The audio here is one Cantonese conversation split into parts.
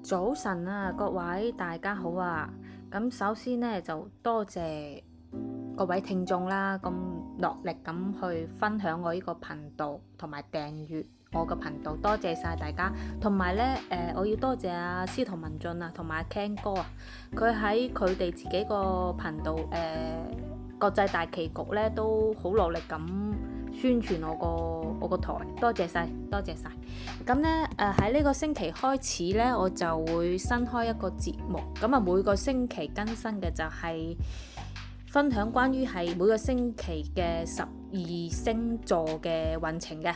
早晨啊，各位大家好啊！咁首先呢，就多謝各位聽眾啦，咁落力咁去分享我呢個頻道，同埋訂閱我個頻道，多謝晒大家。同埋呢，我要多謝阿司徒文進啊，同埋阿 Ken 哥啊，佢喺佢哋自己個頻道國際大棋局呢，都好努力咁宣傳我個台，多謝晒，多謝晒。咁呢，喺呢個星期開始呢，我就會新開一個節目。咁啊，每個星期更新嘅就係分享關於係每個星期嘅12星座嘅運程嘅。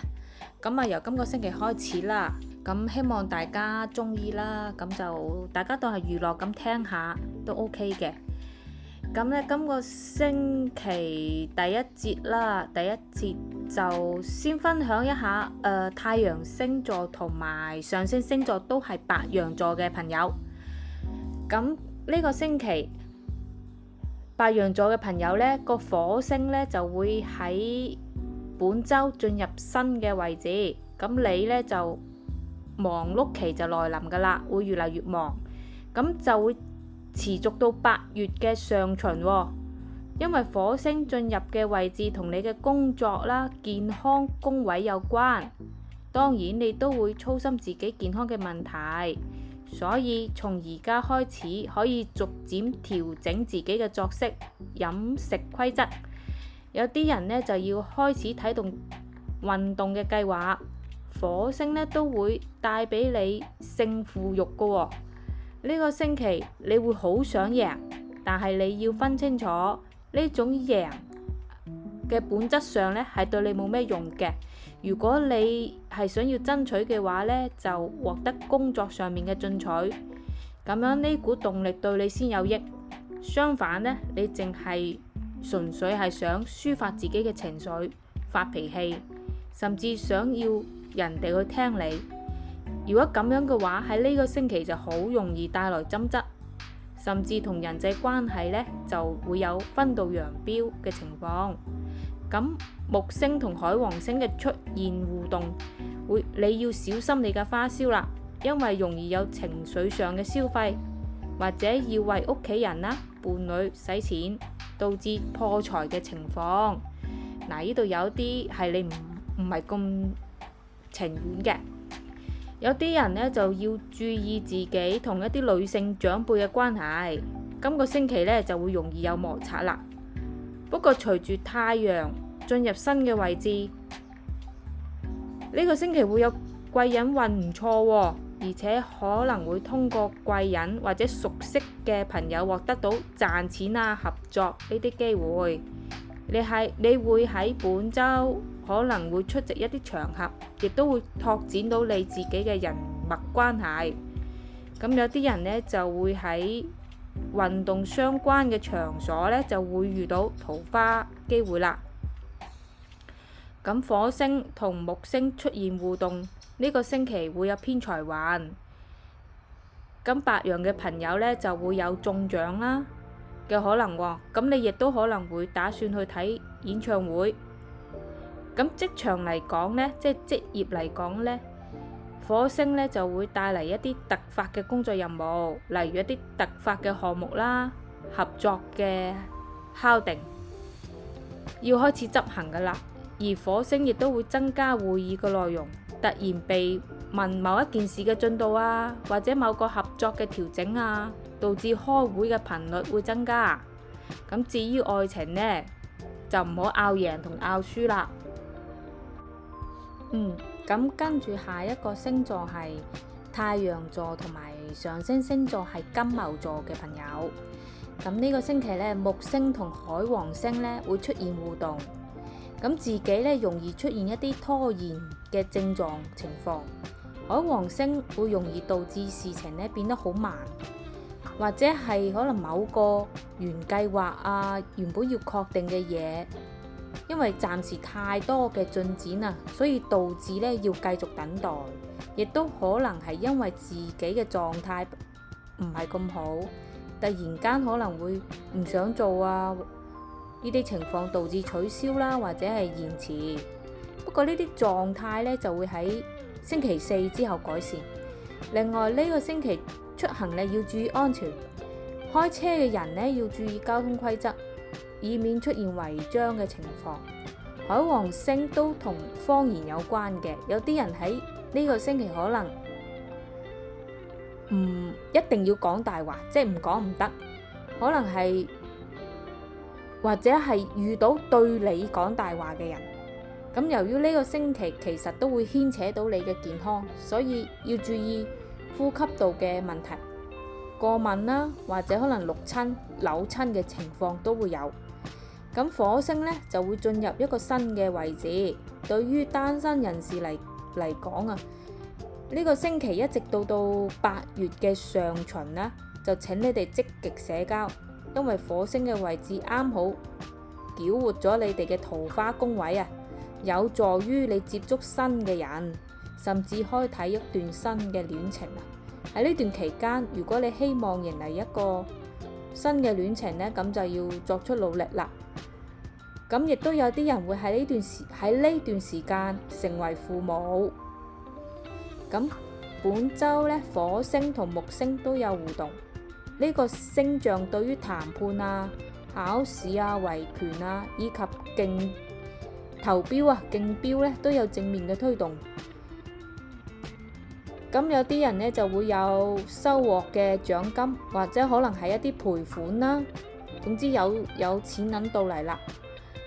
咁啊，由今個星期開始啦。咁希望大家中意啦。咁就大家當係娛樂咁聽下都 OK 嘅。咁咧，今個星期第一節啦，第一節就先分享一下，太陽星座同埋上升星座都係白羊座嘅朋友。咁呢個星期，白羊座嘅朋友呢，個火星呢就會喺本週進入新嘅位置，咁你呢就忙碌期就來臨㗎喇，會越嚟越忙，咁就會持續到8月嘅上旬喎，因為火星進入嘅位置同你嘅工作啦、健康宮位有關，當然你都會操心自己健康嘅問題，所以從而家開始可以逐漸調整自己嘅作息、飲食規則。有啲人呢就要開始啟動運動嘅計劃，火星呢都會帶俾你勝負欲㗎喎。呢個星期你會好想贏，但係你要分清楚呢種贏嘅本質上呢係對你冇咩用嘅。如果你係想要爭取嘅話呢，就獲得工作上面嘅進取，咁樣呢股動力對你先有益。相反呢，你淨係純粹係想抒發自己嘅情緒、發脾氣，甚至想要人哋去聽你。如果咁樣嘅話，喺呢個星期就好容易帶來爭執，甚至同人際關係呢就會有分道揚鑣嘅情況。咁木星同海王星嘅出現互動，你要小心你嘅花銷啦，因為容易有情緒上嘅消費，或者要為屋企人啦、伴侶使錢，導致破財嘅情況。嗱，呢度有啲係你唔係咁情願嘅。有啲人呢就要注意自己同一啲女性長輩嘅關係，今個星期呢就會容易有摩擦啦。不過隨住太陽進入新嘅位置，呢個星期會有貴人運唔錯喎，而且可能會通過貴人或者熟悉嘅朋友獲得到賺錢啊、合作呢啲機會。你會喺本週可能會出席一啲場合，亦都會拓展到你自己嘅人脈關係。咁有啲人呢就會喺運動相關嘅場所呢就會遇到桃花機會啦。咁火星同木星出現互動，呢個星期會有偏財運。咁白羊嘅朋友呢就會有中獎啦嘅可能喎，咁你亦都可能會打算去睇演唱會。咁職場嚟講呢，即係職業嚟講呢，火星呢就會帶嚟一啲突發嘅工作任務，例如一啲突發嘅項目啦、合作嘅敲定，要開始執行㗎啦。而火星亦都會增加會議嘅內容，突然被問某一件事嘅進度啊，或者某個合作嘅調整啊，導致開會嘅頻率會增加。咁至於愛情呢，就唔好拗贏同拗輸啦。咁跟住下一個星座係太陽座同埋上升星座係金牛座嘅朋友。咁呢個星期呢，木星同海王星呢會出現互動，咁自己呢容易出現一啲拖延嘅症狀情況。海王星會容易導致事情呢變得好慢，或者係可能某個原計劃啊，原本要確定嘅嘢，因為暫時太多嘅進展啊，所以導致呢要繼續等待，亦都可能係因為自己嘅狀態唔係咁好，突然間可能會唔想做啊，呢啲情況導致取消啦，或者係延遲。不過呢啲狀態呢就會喺星期4之後改善。另外呢個星期出行呢要注意安全，開車嘅人呢要注意交通規則，以免出現違章嘅情況。海王星都同謊言有關嘅，有啲人喺呢個星期可能唔一定要講大話，即係唔講唔得，可能係或者係遇到對你講大話嘅人。咁由於呢個星期其實都會牽扯到你嘅健康，所以要注意呼吸道嘅問題、過敏啦，或者可能扭親嘅情況都會有。咁火星呢就會進入一個新嘅位置，對於單身人士嚟講啊，呢個星期一直到8月嘅上旬呢，就請你哋積極社交，因為火星嘅位置啱好攪活咗你哋嘅桃花宮位啊，有助於你接觸新嘅人，甚至開啟一段新嘅戀情啊。喺呢段期間，如果你希望迎嚟一個新嘅戀情呢，咁就要作出努力啦。咁亦都有啲人會喺呢段時間成為父母。咁本周呢，火星同木星都有互動，呢個星象對於談判啊、考試啊、維權啊以及投標競標呢都有正面嘅推動。咁有啲人呢就會有收穫嘅獎金，或者可能係一啲賠款啦。總之有錢銀到嚟啦。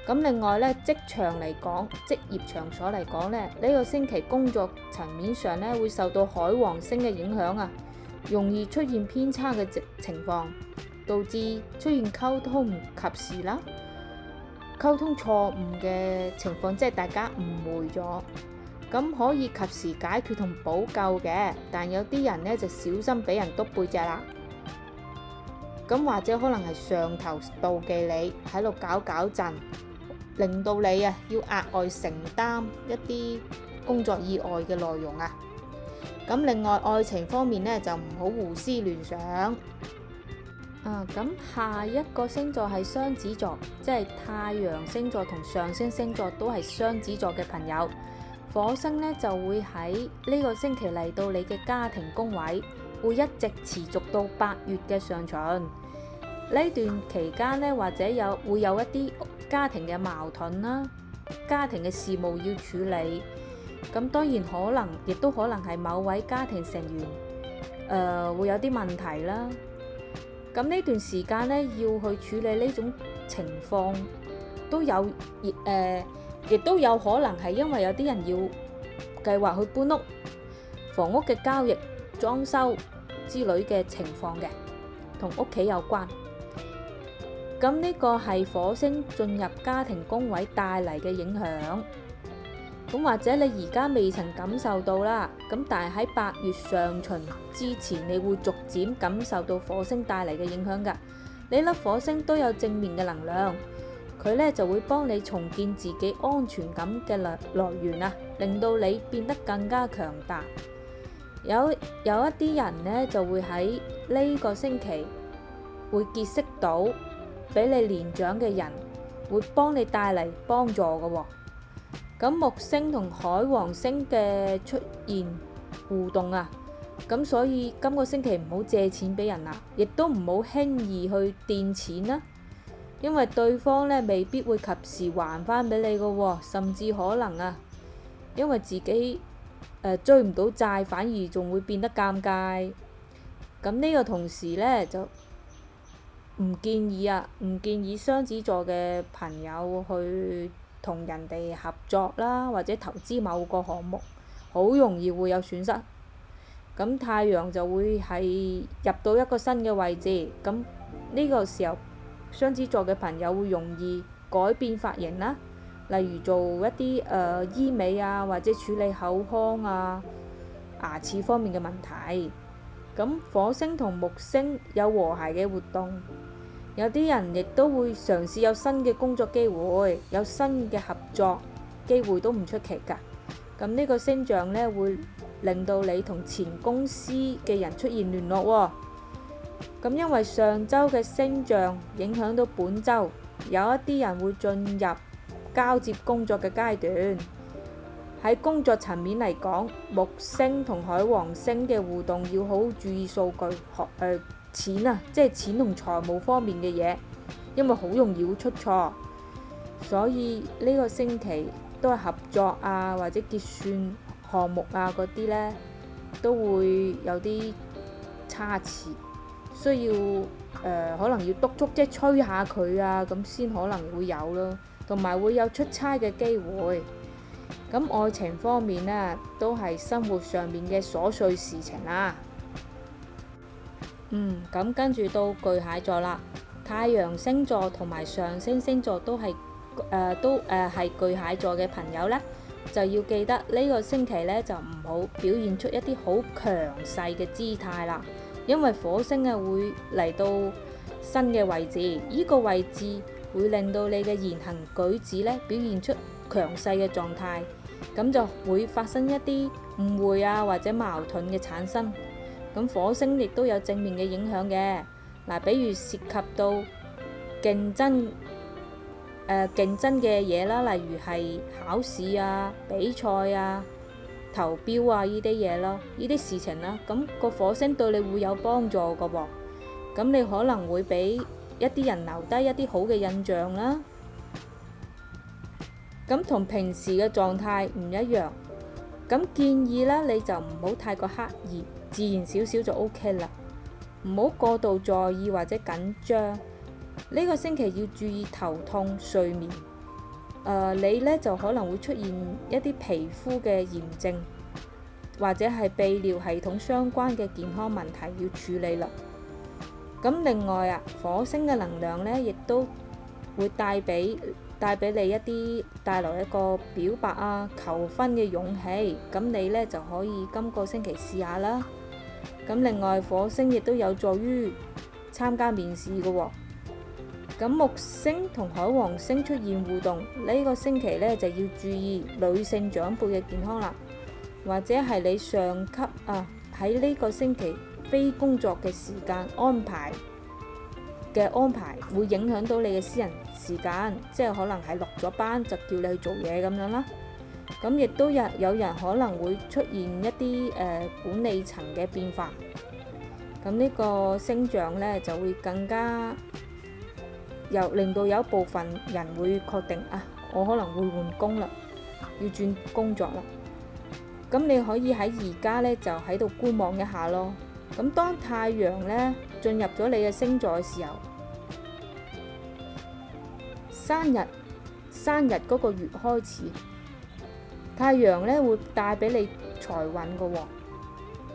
咁另外呢，職場嚟講，職業場所嚟講呢，呢個星期工作層面上呢會受到海王星嘅影響啊，容易出現偏差嘅情況，導致出現溝通唔及時啦，溝通錯誤嘅情況，即係大家誤會咗。咁可以及時解決同補救嘅，但有啲人呢就小心俾人督背脊啦。咁或者可能係上頭妒忌你喺度搞震，令到你要額外承擔一啲工作以外嘅內容啊。咁另外愛情方面呢，就唔好胡思亂想。咁下一個星座係雙子座，即係太陽星座同上升星座都係雙子座嘅朋友。火星呢就會喺呢個星期嚟到你嘅家庭宮位，會一直持續到8月嘅上旬。呢段期間呢，或者會有一啲家庭嘅矛盾啦，家庭嘅事務要處理。咁當然亦都可能係某位家庭成員會有啲問題啦。咁呢段時間呢，要去處理呢種情況，亦都有可能係因為有啲人要計劃去搬屋、房屋嘅交易、裝修之類嘅情況嘅，同屋企有關。咁呢個係火星進入家庭宮位帶嚟嘅影響。咁或者你而家未曾感受到啦，咁但係喺8月上旬之前，你會逐漸感受到火星帶嚟嘅影響㗎。呢粒火星都有正面嘅能量。佢呢就會幫你重建自己安全感嘅來源啊，令到你變得更加強大。有一啲人呢就會喺呢個星期會結識到比你年長嘅人，會幫你帶嚟幫助嘅喎。咁木星同海王星嘅出現互動啊，咁所以今個星期唔好借錢俾人啦，亦都唔好輕易去墊錢啦。因為對方呢未必會及時還返俾你嘅喎，甚至可能因為自己追唔到債，反而仲會變得尷尬。咁呢個同時呢，就唔建議雙子座嘅朋友去同人哋合作啦，或者投資某個項目，好容易會有損失。咁太陽就會係入到一個新嘅位置，咁呢個時候，雙子座嘅朋友會容易改變髮型啦，例如做一啲醫美啊，或者處理口腔啊、牙齒方面嘅問題。咁火星同木星有和諧嘅活動，有啲人亦都會嘗試有新嘅工作機會，有新嘅合作機會都唔出奇㗎。咁呢個星象呢，會令到你同前公司嘅人出現聯絡喎。咁因為上週嘅星象影響到本週，有一啲人會進入交接工作嘅階段。喺工作層面嚟講，木星同海王星嘅互動要好好注意數據錢啊，即係錢同財務方面嘅嘢，因為好容易會出錯，所以呢個星期都係合作啊或者結算項目啊嗰啲呢，都會有啲差池，需要可能要督促即係催下佢啊，咁先可能會有咯，同埋會有出差嘅機會。咁愛情方面呢，都係生活上面嘅瑣碎事情啦。咁跟住到巨蟹座啦，太陽星座同埋上升星座都係巨蟹座嘅朋友呢，就要記得呢個星期呢，就唔好表現出一啲好強勢嘅姿態啦，因為火星啊會嚟到新嘅位置，呢個位置會令到你嘅言行舉止呢表現出強勢嘅狀態，咁就會發生一啲誤會啊或者矛盾嘅產生。咁火星亦都有正面嘅影響嘅，嗱，比如涉及到競爭嘅嘢啦，例如係考試啊、比賽啊、投標啊呢啲嘢咯，呢啲事情啦，咁個火星對你會有幫助㗎喎，咁你可能會俾一啲人留低一啲好嘅印象啦。咁同平時嘅狀態唔一樣，咁建議啦，你就唔好太過刻意，自然少少就 OK 啦，唔好過度在意或者緊張。呢個星期要注意頭痛、睡眠。你呢就可能會出現一啲皮膚嘅炎症，或者係泌尿系統相關嘅健康問題要處理啦。咁另外啊，火星嘅能量呢，亦都會帶俾你帶來一個表白啊、求婚嘅勇氣。咁你呢就可以今個星期試下啦。咁另外，火星亦都有助於參加面試嘅喎。咁木星同海王星出現互動，呢個星期呢就要注意女性長輩嘅健康啦，或者係你上級啊喺呢個星期非工作嘅時間安排會影響到你嘅私人時間，即係可能係落咗班就叫你去做嘢咁樣啦。咁亦都有人可能會出現一啲管理層嘅變化，咁呢個星象呢就會更加令到有一部分人會確定啊，我可能會換工啦，要轉工作啦。咁你可以喺而家呢就喺度觀望一下咯。咁當太陽呢進入咗你嘅星座嘅時候，生日嗰個月開始，太陽呢會帶俾你財運㗎喎。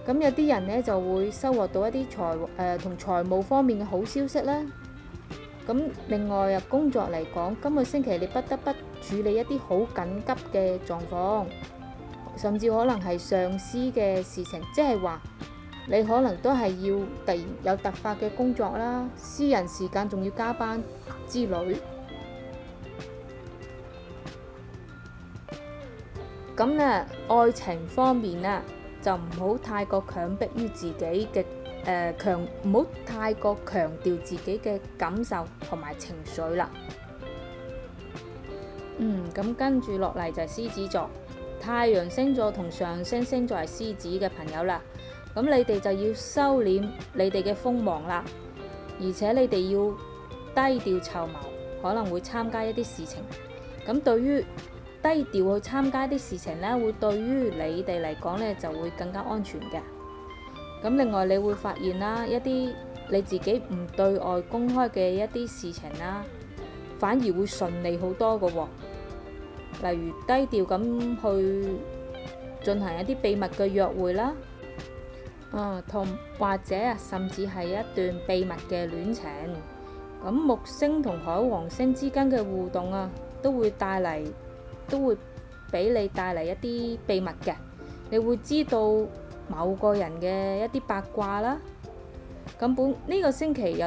咁有啲人呢就會收穫到一啲同財務方面嘅好消息啦。咁另外啊，工作嚟講，今個星期你不得不處理一啲好緊急嘅狀況，甚至可能係上司嘅事情，即係話你可能都係要突然有突發嘅工作啦，私人時間仲要加班之類。咁呢，愛情方面呢，就唔好太過強迫於自己嘅唔好太過強調自己嘅感受同埋情緒啦。咁跟住落嚟就係獅子座，太陽星座同上升星座係獅子嘅朋友啦。咁你哋就要收斂你哋嘅鋒芒啦，而且你哋要低調籌謀，可能會參加一啲事情。咁對於低調去參加啲事情呢，會對於你哋嚟講呢就會更加安全嘅。咁另外你會發現啦，一啲你自己唔對外公開嘅一啲事情啦，反而會順利好多㗎喎。例如低調咁去進行一啲秘密嘅約會啦，或者甚至係一段秘密嘅戀情。咁木星同海王星之間嘅互動啊，都會俾你帶嚟一啲秘密嘅，你會知道某個人嘅一啲八卦啦。咁呢個星期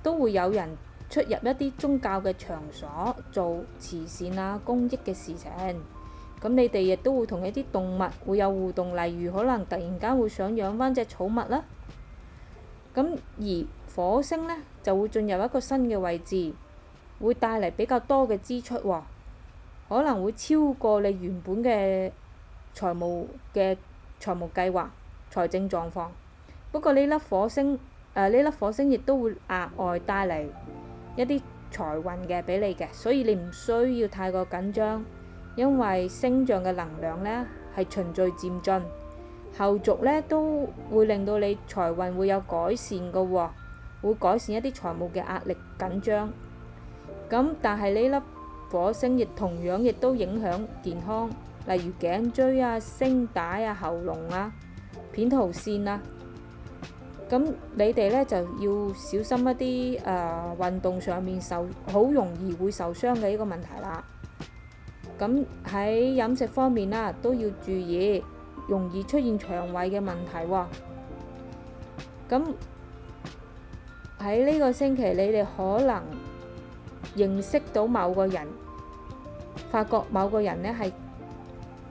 都會有人出入一啲宗教嘅場所，做慈善啊、公益嘅事情。咁你哋亦都會同一啲動物會有互動，例如可能突然間會想養翻隻寵物啦。咁而火星呢，就會進入一個新嘅位置，會帶嚟比較多嘅支出喎，可能會超過你原本嘅財務嘅財務計劃、財政狀況。不過呢粒火星亦都會額外帶嚟一啲財運嘅俾你嘅，所以你唔需要太過緊張，因為星象嘅能量呢係循序漸進，後續呢都會令到你財運會有改善嘅喎，會改善一啲財務嘅壓力緊張。咁但係呢粒火星亦同樣亦都影響健康，例如頸椎啊、聲帶啊、喉嚨啊、扁桃腺啊。咁你哋呢就要小心一啲運動上面好容易會受傷嘅呢個問題啦。咁喺飲食方面啦，都要注意，容易出現腸胃嘅問題喎。咁喺呢個星期，你哋可能認識到某個人，發覺某個人呢係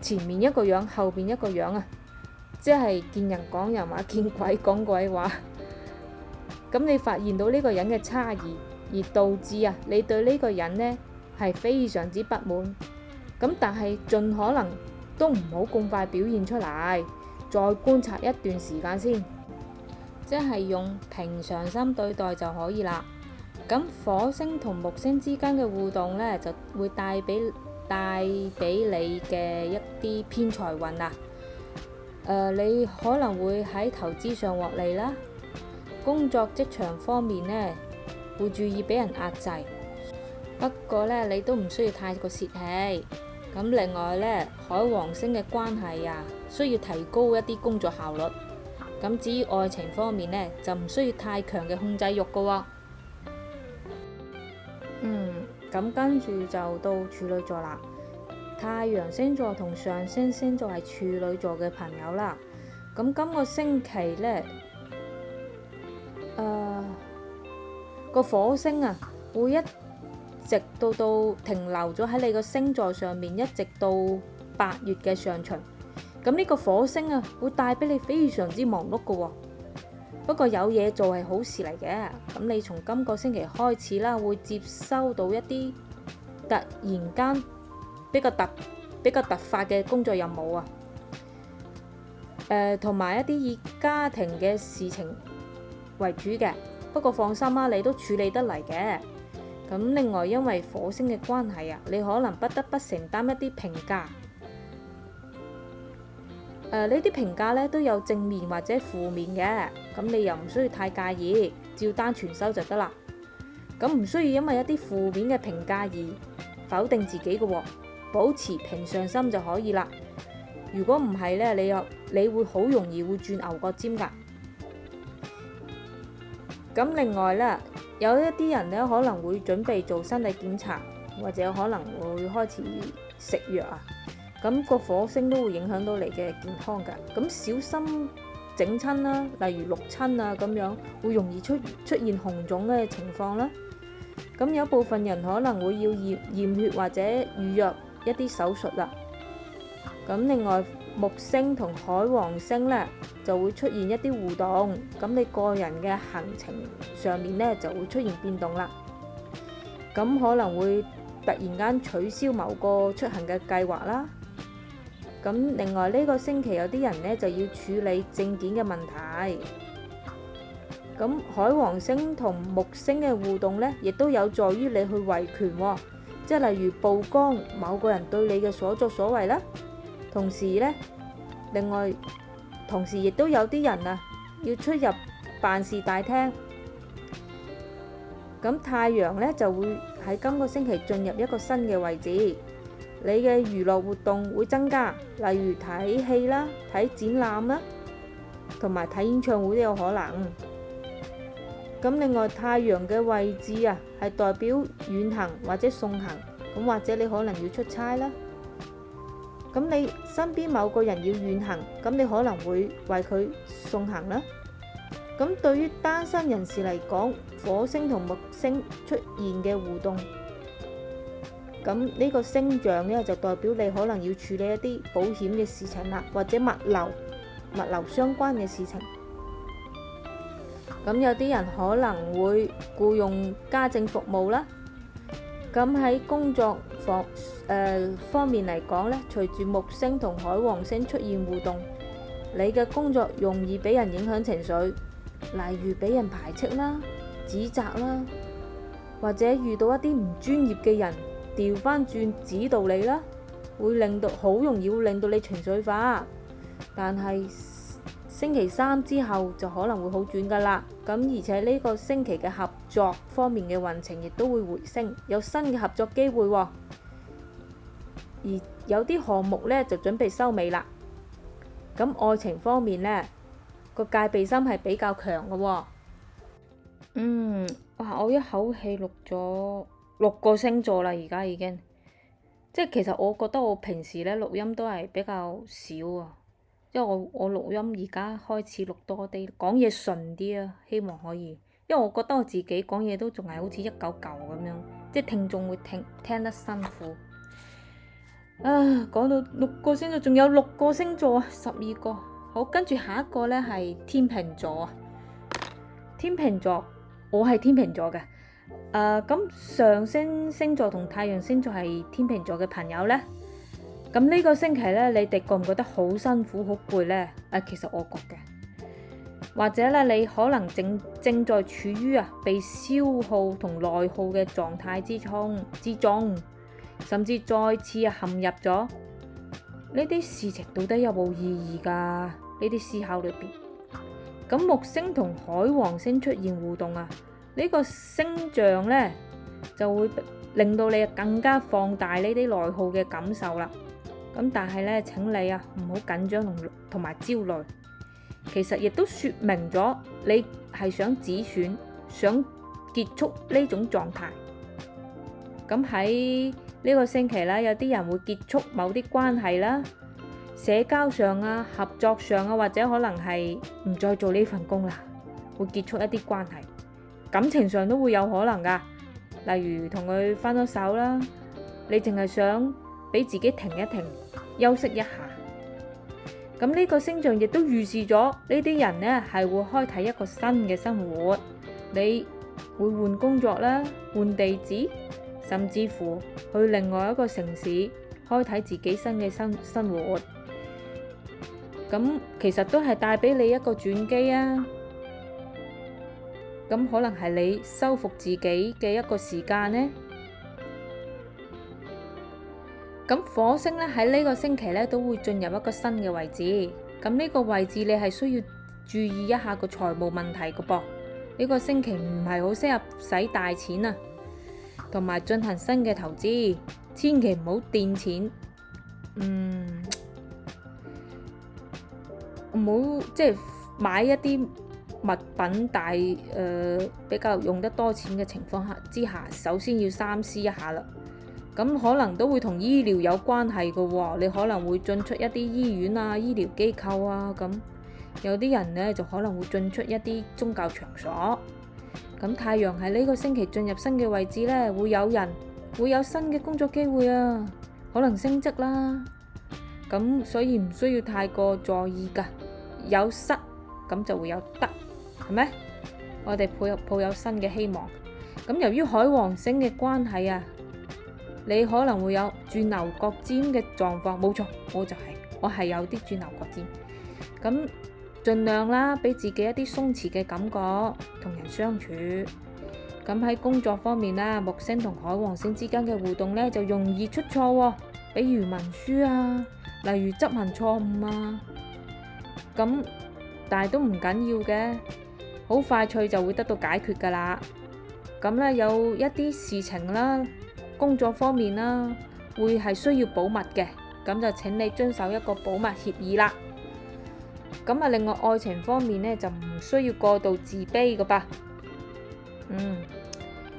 前面一個樣，後邊一個樣啊！即係見人講人話，見鬼講鬼話。咁你發現到呢個人嘅差異，而導致你對呢個人呢係非常之不滿。咁但係盡可能都唔好咁快表現出嚟，再觀察一段時間先，即係用平常心對待就可以啦。咁火星同木星之間嘅互動呢，就會帶俾你嘅一啲偏財運啊。你可能會喺投資上獲利啦，工作職場方面呢，會注意俾人壓制。不過呢，你都唔需要太過泄氣。咁另外呢，海王星嘅關係啊，需要提高一啲工作效率。咁至於愛情方面呢，就唔需要太強嘅控制欲噶喎。咁跟住就到處女座啦。太陽星座同上升星座係處女座嘅朋友啦。咁今個星期呢，個火星啊，會一直到停留咗喺你個星座上面，一直到8月嘅上旬。咁呢個火星啊，會帶俾你非常之忙碌噶喎。不過有嘢做係好事嚟嘅。咁你從今個星期開始啦，會接收到一啲突然間比較突發嘅工作任務啊，同埋一啲以家庭嘅事情為主嘅。不過放心啦，你都處理得嚟嘅。咁另外因為火星嘅關係啊，你可能不得不承擔一啲評價。呢啲評價呢都有正面或者負面嘅，咁你又唔需要太介意，照單全收就得啦。咁唔需要因為一啲負面嘅評價而否定自己嘅喎，保持平常心就可以啦。如果唔係呢，你會好容易會轉牛角尖㗎。咁另外呢，有一啲人呢可能會準備做身體檢查，或者可能會開始食藥啊。咁個火星都會影響到你嘅健康㗎。咁小心整親啦，例如淥親啊咁樣，會容易出現紅腫嘅情況啦。咁有部分人可能會要驗血或者預約一啲手術啦。咁另外木星同海王星呢就會出現一啲互動，咁你個人嘅行程上面呢就會出現變動啦。咁可能會突然間取消某個出行嘅計劃啦。咁另外呢個星期有啲人呢就要處理證件嘅問題。咁海王星同木星嘅互動呢，亦都有助於你去維權喎，即係例如曝光某個人對你嘅所作所為啦。同時亦都有啲人啊要出入辦事大廳。咁太陽呢就會喺今個星期進入一個新嘅位置，你嘅娛樂活動會增加，例如睇戲啦、睇展覽啦，同埋睇演唱會都有可能。咁另外太陽嘅位置啊，係代表遠行或者送行，咁或者你可能要出差啦。咁你身邊某個人要遠行，咁你可能會為佢送行啦。咁對於單身人士嚟講，火星同木星出現嘅互動，咁呢個星象呢，就代表你可能要處理一啲保險嘅事情啦，或者物流相關嘅事情。咁有啲人可能會僱用家政服務啦，咁喺工作方面嚟講呢，隨住木星同海王星出現互動，你嘅工作容易俾人影響情緒，例如俾人排斥啦、指責啦，或者遇到一啲唔專業嘅人調翻轉指導你啦，好容易會令到你情緒化。但係星期三之後就可能會好轉噶啦。咁而且呢個星期嘅合作方面嘅運程亦都會回升，有新嘅合作機會喎。而有啲項目呢就準備收尾啦。咁愛情方面呢，個戒備心係比較強嘅喎。哇！我一口氣錄咗6個星座啦，而家已經。即係其實我覺得我平時呢錄音都係比較少啊。因為我錄音而家開始錄多啲，講嘢順啲啊，希望可以。因為我覺得我自己講嘢都仲係好似一嚿嚿咁樣，即係聽眾會聽得辛苦。講到6個星座，仲有6個星座啊，12個。好，跟住下一個呢係天秤座啊。天秤座，我係天秤座嘅。咁上升星座同太陽星座係天秤座嘅朋友呢。咁呢個星期呢，你哋覺唔覺得好辛苦、好攰呢？其實我覺嘅，或者呢，你可能正在處於被消耗同內耗嘅狀態之中，甚至再次陷入咗呢啲事情到底有冇意義㗎？呢啲思考裏邊，咁木星同海王星出現互動啊，呢個星象呢，就會令到你更加放大呢啲內耗嘅感受啦。咁但係呢，請你唔好緊張同埋焦慮，其實亦都說明咗你係想止損，想結束呢種狀態。咁喺呢個星期呢，有啲人會結束某啲關係啦，社交上合作上或者可能係唔再做呢份工啦，會結束一啲關係。感情上都會有可能噶，例如同佢分咗手啦，你淨係想俾自己停一停，休息一下。咁呢個星象亦都預示咗呢啲人呢係會開啟一個新嘅生活，你會換工作啦，換地址，甚至乎去另外一個城市開啟自己新嘅生活。咁其實都係帶俾你一個轉機啊！咁可能係你修復自己嘅一個時間呢。咁火星呢喺呢個星期呢都會進入一個新嘅位置。咁呢個位置你係需要注意一下個財務問題嘅噃。呢個星期唔係好適合使大錢啊，同埋進行新嘅投資，千祈唔好墊錢。唔好即係買一啲物品，但比較用得多錢嘅情況之下，首先要三思一下啦。咁可能都會同醫療有關係嘅喎，你可能會進出一啲醫院醫療機構咁有啲人呢就可能會進出一啲宗教場所。咁太陽喺呢個星期進入新嘅位置呢，會有新嘅工作機會可能升職啦。咁所以唔需要太過在意噶，有失咁就會有得，係咪？我哋抱有新嘅希望。咁由於海王星嘅關係你可能會有轉牛角尖嘅狀況。冇錯，我係有啲轉牛角尖。咁盡量啦，俾自己一啲鬆弛嘅感覺，同人相處。咁喺工作方面木星同海王星之間嘅互動呢，就容易出錯，比如文書例如執行錯誤咁但係都唔緊要嘅，好快脆就會得到解決噶啦。咁呢，有一啲事情啦，工作方面會係需要保密嘅，咁就請你遵守一個保密協議啦。咁另外愛情方面呢，就唔需要過度自卑噶噃。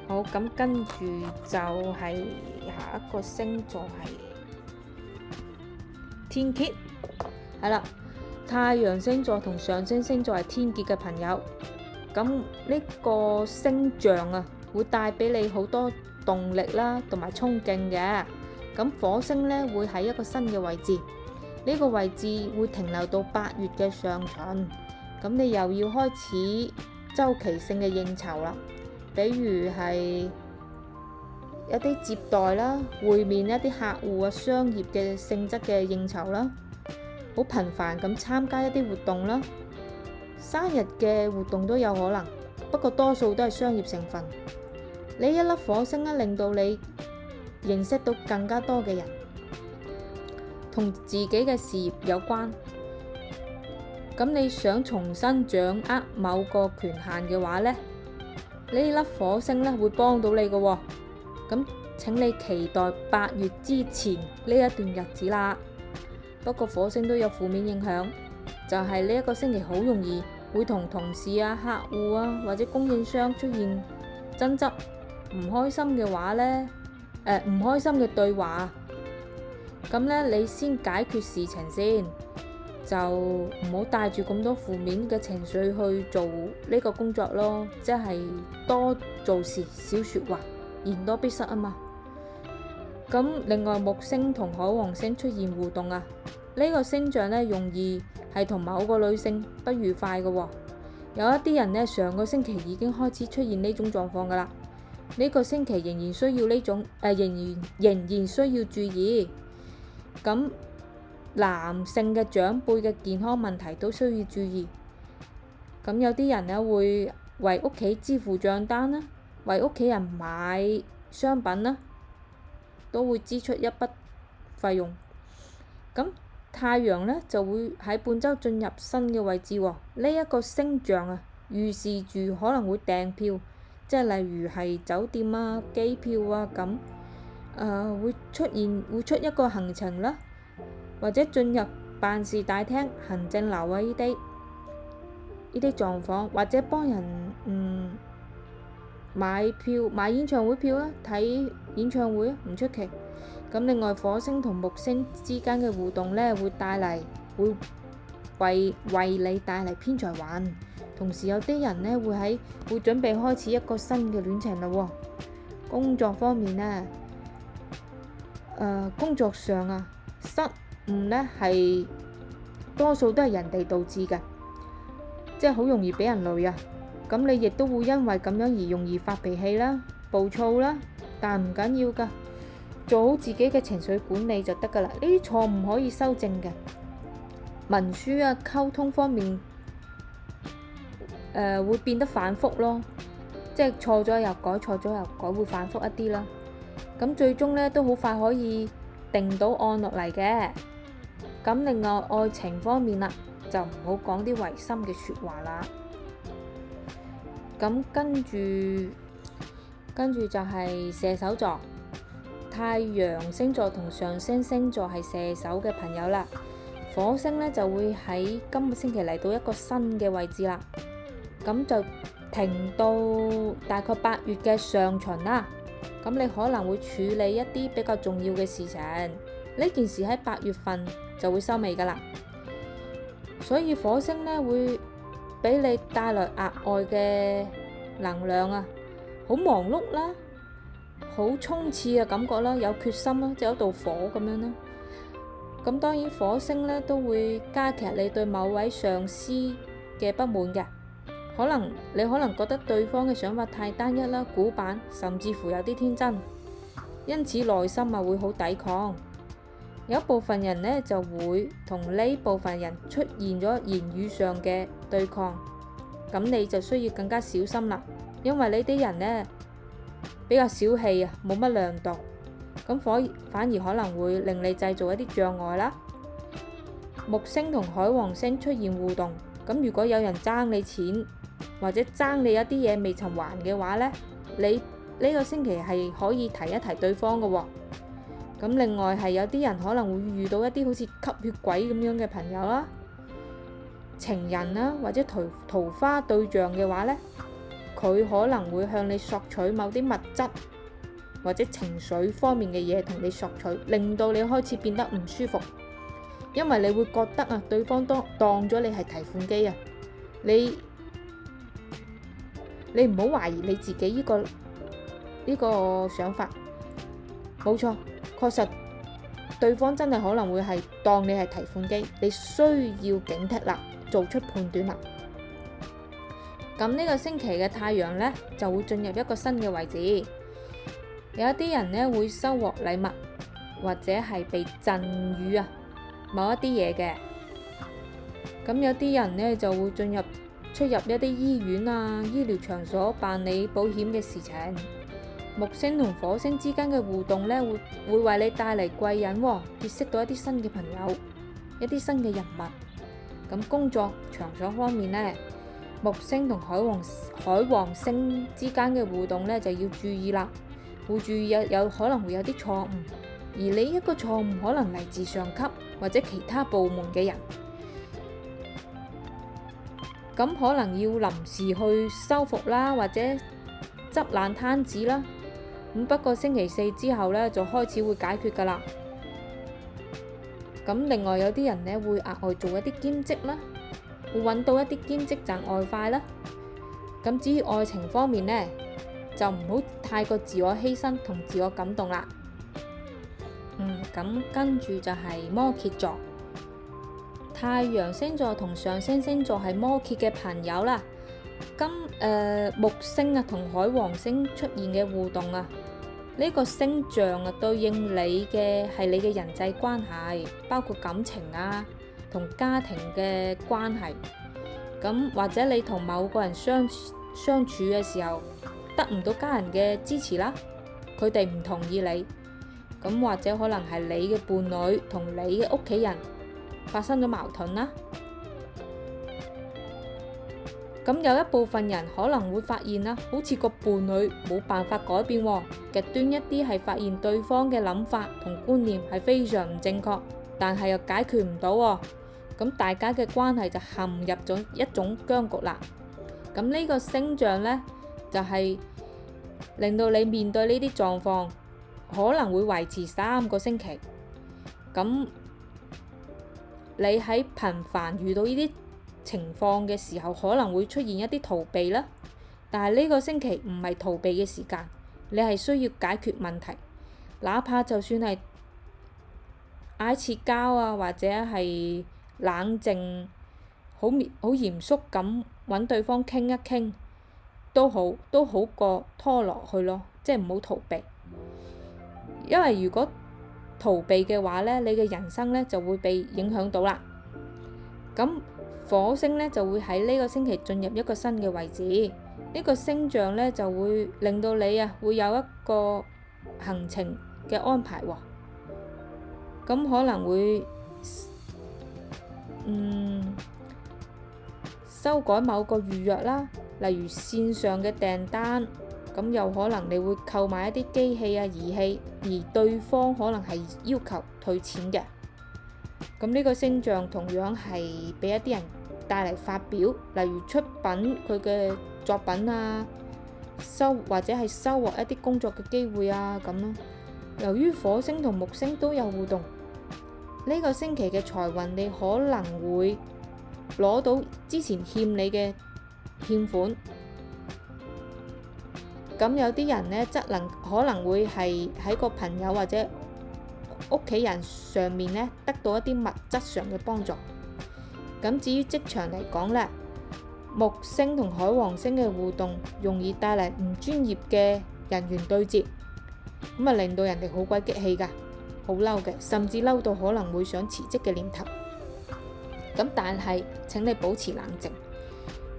好，咁跟住就係下一個星座係天蠍，係啦，太陽星座同上升星座係天蠍嘅朋友，咁呢個星象會帶俾你好多動力啦，同埋衝勁嘅。咁火星呢會喺一個新嘅位置，呢個位置會停留到8月嘅上旬，咁你又要開始周期性嘅應酬啦，比如係一啲接待啦，會面一啲客戶啊，商業嘅性質嘅應酬啦，好頻繁咁參加一啲活動啦，生日嘅活動都有可能，不過多數都係商業成分。呢一粒火星咧，令到你認識到更加多嘅人，同自己嘅事業有關。咁你想重新掌握某個權限嘅話呢，呢粒火星咧會幫到你嘅喎。咁請你期待8月之前呢一段日子啦。不過火星都有負面影響，就係呢一個星期好容易會同同事啊、客戶啊或者供應商出現爭執，唔開心嘅話呢，唔開心嘅對話。咁呢，你先解決事情先，就唔好帶住咁多負面嘅情緒去做呢個工作咯。即係多做事少說話，言多必失啊嘛。咁另外木星同海王星出現互動啊，呢個星象呢，容易係同某個女性不愉快嘅喎。有一啲人呢，上個星期已經開始出現呢種狀況噶啦。呢個星期仍然需要呢種仍然需要注意。咁男性嘅長輩嘅健康問題都需要注意。咁有啲人呢，會為屋企支付賬單啦，為屋企人買商品啦，都會支出一筆費用。咁太陽呢，就會喺本週進入新嘅位置喎。呢一個星象啊，預示住可能會訂票，即係例如係酒店啊、機票啊咁，會出一個行程啦，或者進入辦事大廳、行政樓啊呢啲狀況，或者幫人買演唱會票啦，睇演唱會啊，唔出奇。咁另外火星同木星之間嘅互動呢，會為你帶嚟偏財運，同時有啲人呢，會準備開始一個新嘅戀情啦喎。工作方面呢，工作上啊，失誤呢係多數都係人哋導致嘅，即係好容易俾人累啊。咁你亦都會因為咁樣而容易發脾氣啦、暴躁啦，但唔緊要噶，做好自己嘅情緒管理就得噶啦。呢啲錯誤可以修正嘅。文書啊、溝通方面，會變得反覆咯，即係錯咗又改，錯咗又改，會反覆一啲啦。咁最終呢，都好快可以定到案落嚟嘅。咁另外愛情方面啦，就唔好講啲違心嘅説話啦。咁跟住就係射手座，太陽星座同上升星座係射手嘅朋友啦。火星呢就會喺今個星期嚟到一個新嘅位置啦。咁就停到大概8月嘅上旬啦。咁你可能會處理一啲比較重要嘅事情，呢件事喺8月份就會收尾噶啦。所以火星呢會俾你帶來額外嘅能量啊，好忙碌啦，好衝刺嘅感覺啦，有決心啦，就有一道火咁樣啦。咁當然火星呢都會加劇你對某位上司嘅不滿嘅，你可能覺得對方嘅想法太單一啦、古板，甚至乎有啲天真，因此內心會好抵抗。有一部分人呢就會同呢部分人出現咗言語上嘅對抗，咁你就需要更加小心啦，因為呢啲人呢比較小氣啊，冇乜量度，咁反而可能會令你製造一啲障礙啦。木星同海王星出現互動，咁如果有人爭你錢或者爭你一啲嘢未曾還嘅話呢，你呢個星期係可以提一提對方嘅喎。咁另外係有啲人可能會遇到一啲好似吸血鬼咁樣嘅朋友啦、情人啦，或者桃花對象嘅話呢，佢可能會向你索取某啲物質或者情緒方面嘅嘢同你索取，令到你開始變得唔舒服，因為你會覺得啊，對方當咗你係提款機啊，你唔好懷疑你自己呢個想法，冇錯。確實，對方真係可能會係當你係提款機，你需要警惕啦，做出判斷啦。咁呢個星期嘅太陽呢，就會進入一個新嘅位置，有一啲人呢會收穫禮物，或者係被贈予某一啲嘢嘅。咁有啲人呢就會出入一啲醫院醫療場所辦理保險嘅事情。木星同火星之間嘅互動呢，會為你帶嚟貴人結識到一啲新嘅朋友，一啲新嘅人物。咁工作場所方面呢，木星同海王星之間嘅互動呢，就要注意啦，會注意有可能會有啲錯誤，而你一個錯誤可能嚟自上級或者其他部門嘅人，咁可能要臨時去修復啦，或者執爛攤子啦。咁不過星期四之後呢，就開始會解決噶啦。咁另外有啲人呢會額外做一啲兼職啦，會揾到一啲兼職賺外快啦。咁至於愛情方面呢，就唔好太過自我犧牲同自我感動啦。咁跟住就係摩羯座，太陽星座同上升星座係摩羯嘅朋友啦。木星同海王星出現嘅互動呢個星象對應你嘅係你嘅人際關係，包括感情同家庭嘅關係。咁或者你同某個人相處嘅時候，得唔到家人嘅支持啦，佢哋唔同意你，咁或者可能係你嘅伴侶同你嘅屋企人發生咗矛盾啦。咁有一部分人可能會發現好似個伴侶冇辦法改變，極端一啲係發現對方嘅諗法同觀念係非常唔正確，但係又解決唔到，咁大家嘅關係就陷入咗一種僵局啦。咁呢個星象呢，就係令到你面對呢啲狀況可能會維持3個星期。咁你喺頻繁遇到呢啲情況嘅時候，可能會出現一啲逃避啦，但係呢個星期唔係逃避嘅時間，你係需要解決問題，哪怕就算係嗌切交或者係冷靜好嚴肅咁揾對方傾一傾都好過拖落去咯，即係唔好逃避。因為如果逃避嘅話呢，你嘅人生呢就會被影響到啦。咁火星呢就會喺呢個星期進入一個新嘅位置，呢個星象呢就會令到你會有一個行程嘅安排喎。咁可能會修改某個預約啦，例如線上嘅訂單，咁又可能你會購買一啲機器儀器，而對方可能係要求退錢嘅。咁呢個星象同樣係俾一啲人帶嚟發表，例如出品佢嘅作品或者係收穫一啲工作嘅機會咁咯。由於火星同木星都有互動，呢個星期嘅財運你可能會攞到之前欠你嘅欠款。咁有啲人呢，可能會係喺個朋友或者屋企人上面呢，得到一啲物質上嘅幫助。咁至於職場嚟講呢，木星同海王星嘅互動容易帶嚟唔專業嘅人員對接，咁令到人哋好鬼激氣㗎，好嬲嘅，甚至嬲到可能會想辭職嘅念頭。咁但係請你保持冷靜，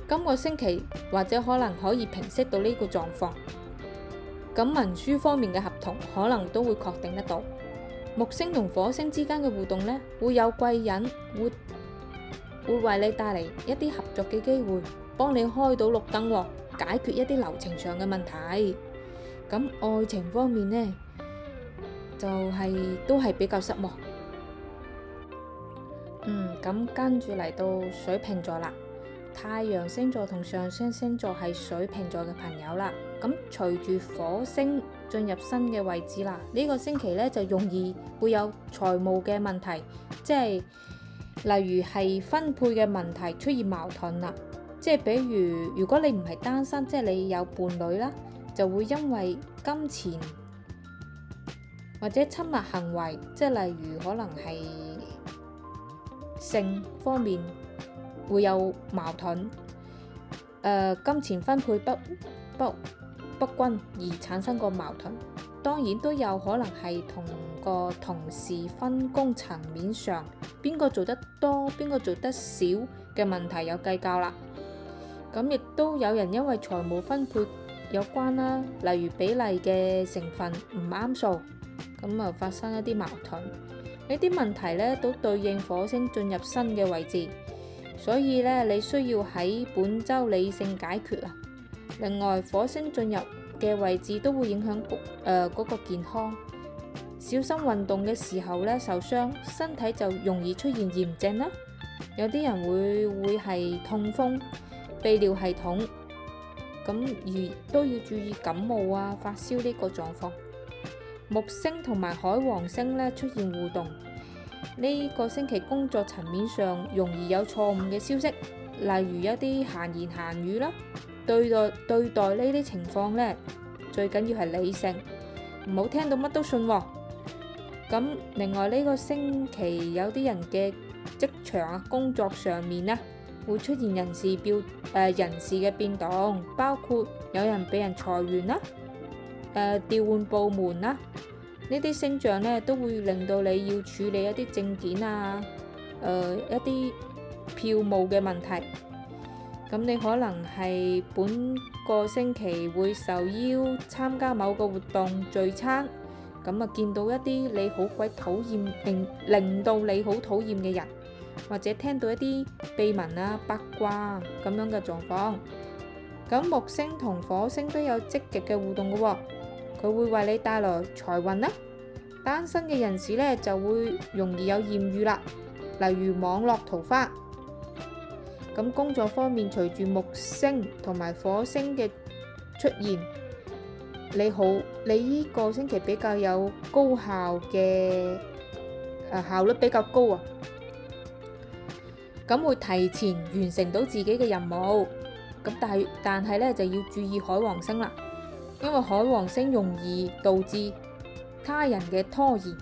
今個星期或者可能可以平息到呢個狀況。咁文書方面嘅合同可能都會確定得到。木星同火星之間嘅互動呢，會有貴人會為你帶嚟一啲合作嘅機會，幫你開到綠燈，解決一啲流程上嘅問題。咁愛情方面呢，就都係比較失望。咁跟住嚟到水瓶座啦，太陽星座同上升星座係水瓶座嘅朋友啦。咁隨住火星進入新嘅位置啦，呢個星期呢就容易會有財務嘅問題，即係例如係分配嘅問題出現矛盾啦。即係比如果你唔係單身，即係你有伴侶啦，就會因為金錢或者親密行為，即係例如可能係性方面會有矛盾，金錢分配不均而產生個矛盾。當然都有可能係同個同事分工層面上邊個做得多，邊個做得少嘅問題有計較啦。咁亦都有人因為財務分配有關啦，例如比例嘅成分唔啱數，咁啊發生一啲矛盾。呢啲問題呢都對應火星進入新嘅位置，所以呢你需要喺本週理性解決啊。另外，火星進入嘅位置都會影響嗰個健康，小心運動嘅時候呢受傷，身體就容易出現炎症啦。有啲人會係痛風、泌尿系統，咁而都要注意感冒啊、發燒呢個狀況。木星同埋海王星呢出現互動，呢個星期工作層面上容易有錯誤嘅消息，例如一啲閒言閒語啦。對待呢啲情況呢，最緊要係理性，唔好聽到乜都信喎。咁另外呢個星期有啲人嘅職場啊、工作上面呢，會出現人事嘅變動，包括有人俾人裁員啦、調換部門啦，呢啲星象呢都會令到你要處理一啲證件啊、一啲票務嘅問題。咁你可能係本個星期會受邀參加某個活動聚餐，咁啊見到一啲你好鬼討厭，令到你好討厭嘅人，或者聽到一啲秘聞啊、八卦咁樣嘅狀況。咁木星同火星都有積極嘅互動嘅喎，佢會為你帶來財運啦。單身嘅人士呢就會容易有豔遇啦，例如網絡桃花。咁工作方面，隨住木星同埋火星嘅出現，你呢個星期比較有高效嘅效率比較高啊，咁會提前完成到自己嘅任務。咁但係咧就要注意海王星啦，因為海王星容易導致他人嘅拖延，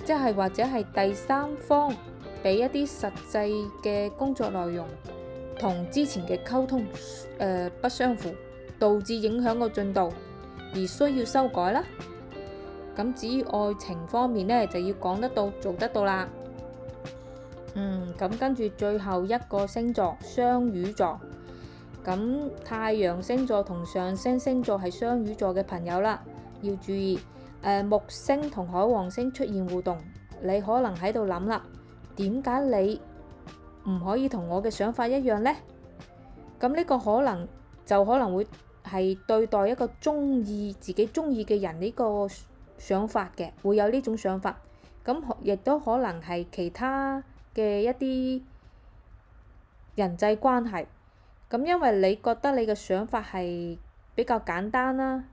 即係或者係第三方俾一啲實際嘅工作內容同之前嘅溝通不相符，導致影響個進度而需要修改啦。咁至於愛情方面呢，就要講得到做得到啦。咁跟住最後一個星座雙魚座，咁太陽星座同上升星座係雙魚座嘅朋友啦，要注意木星同海王星出現互動，你可能喺度諗啦，點解你唔可以同我嘅想法一樣呢？咁呢個可能會係對待一個自己中意嘅人呢個想法嘅，會有呢種想法。咁亦都可能係其他嘅一啲人際關係。咁因為你覺得你嘅想法係比較簡單啦，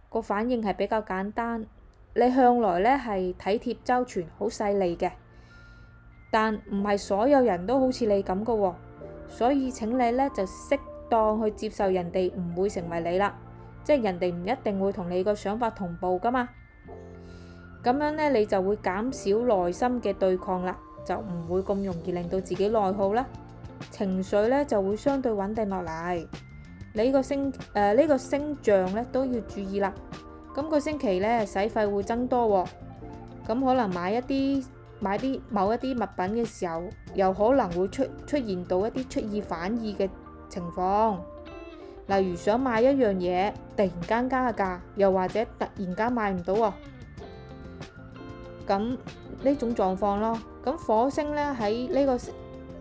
個反應係比較簡單，你向來呢係體貼周全、好細膩嘅。但唔係所有人都好似你咁噶喎，所以請你呢就適當去接受人哋唔會成為你啦，即係人哋唔一定會同你個想法同步噶嘛。咁樣呢，你就會減少內心嘅對抗啦，就唔會咁容易令到自己內耗啦，情緒呢就會相對穩定落嚟。你呢個星象呢都要注意啦。今個星期呢，使費會增多喎，咁可能買某一啲物品嘅時候，又可能會出現到一啲出爾反爾嘅情況，例如想買一樣嘢，突然間加價，又或者突然間買唔到喎，咁呢種狀況咯。咁火星呢喺呢個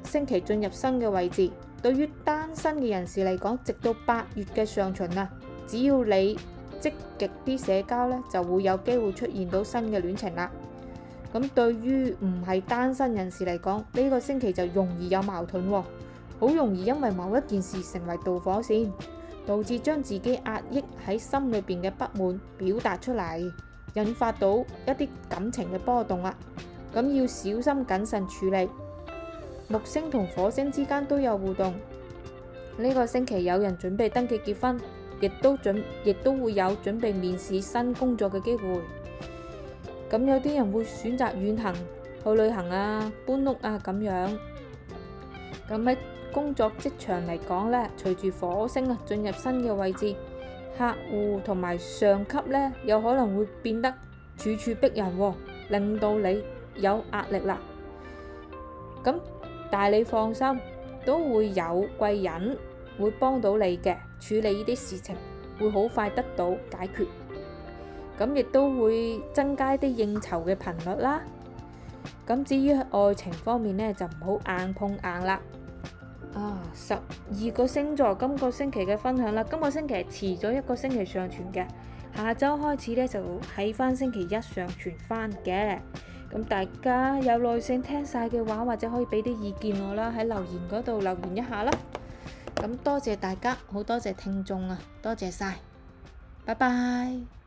星期進入新嘅位置，對於單身嘅人士嚟講，直到8月嘅上旬啊，只要你積極啲社交呢，就會有機會出現到新嘅戀情啦。咁對於唔係單身人士嚟講，呢個星期就容易有矛盾喎，好容易因為某一件事成為導火線，導致將自己壓抑喺心裏邊嘅不滿表達出嚟，引發到一啲感情嘅波動啦。咁要小心謹慎處理。木星同火星之間都有互動，呢個星期有人準備登記結婚，亦都會有準備面試新工作嘅機會。咁有啲人會選擇遠行去旅行啊、搬屋啊咁樣。咁喺工作職場嚟講呢，隨住火星進入新嘅位置，客戶同埋上級呢，有可能會變得處處逼人喎，令到你有壓力啦。咁但係你放心，都會有貴人會幫到你嘅，處理呢啲事情會好快得到解決。咁亦都會增加啲應酬嘅頻率啦。咁至於愛情方面呢，就唔好硬碰硬啦。12個星座今個星期嘅分享啦，今個星期係遲咗一個星期上傳嘅，下週開始呢，就喺翻星期一上傳翻嘅。咁大家有耐性聽晒嘅話，或者可以俾啲意見我啦，喺留言嗰度留言一下啦。咁多謝大家，好多謝聽眾啊，多謝晒，拜拜。